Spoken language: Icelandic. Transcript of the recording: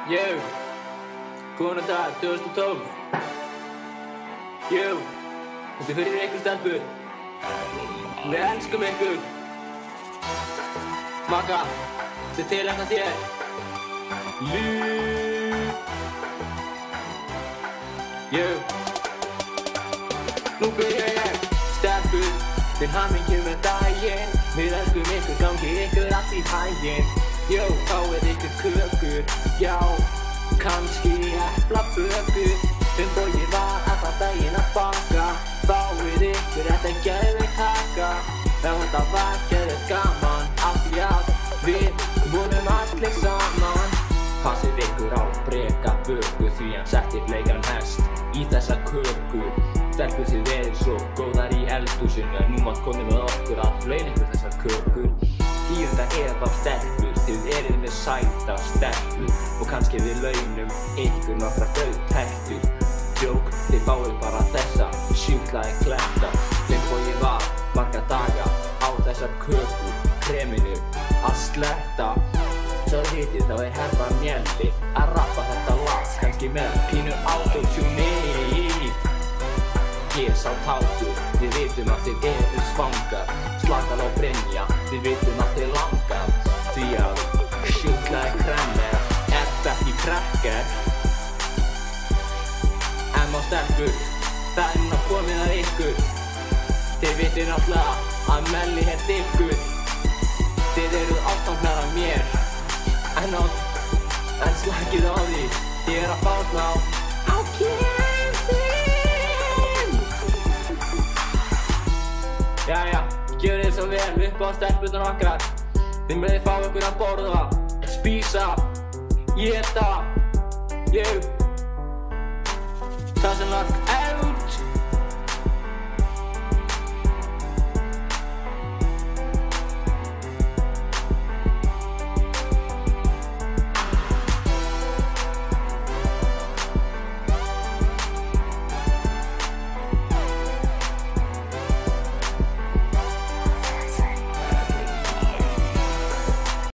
Jú, góðan dag, 2012. Jú, þetta er fyrir ykkur stelpur. Við elskum ykkur. Magga, þetta er til hérna þér. Líf. Jú, nú byrja ég. Stelpur, til hamingju með daginn. Við elskum ykkur, gangi ykkur allt í haginn. Jú, fáið ykkur kökur. Já, kannski eplabökur. Finnbogi var allan daginn að baka. Fáið ykkur, þetta er geðveik kaka. Þetta var geðveik gaman. Af því að við vorum allir saman. Passið ykkur á brekaböku, því hann settir bleikan hest í þessa köku. Stelpur, þið verið svo góðar í eldhúsinu, en nú mátt komið með okkur að launa ykkur þessar kökur. 10. af stelpur, þið erið með sætar stelpur og kannski við launum ykkur nokkra brauðtertur. Djók, þið fáið bara þessa sjúklaði kletta. Finnbogi var marga daga á þessar kökur, kreminu að sletta. Svo vitið, þá er herra Mjelli að rappa þetta lag, kannski með pínu autotune. Ég sá tátur, við vitum að þið eru svangar. Slakað á Brynja, við vitum að þið langar. Því að sjúklaði kremmer er ekki krakker. En má stelpur, það er núna komið að ykkur. Þið vitið náttúrulega að Melli hét ykkur. Þið eruð ástangnar af mér. En slakið á því, ég er að fátna á kjæftin. Jæja, gjörið svo vel upp á stelpunar okkar. Þið megið fá ykkur að borða, spísa, éta. Jú, það sem var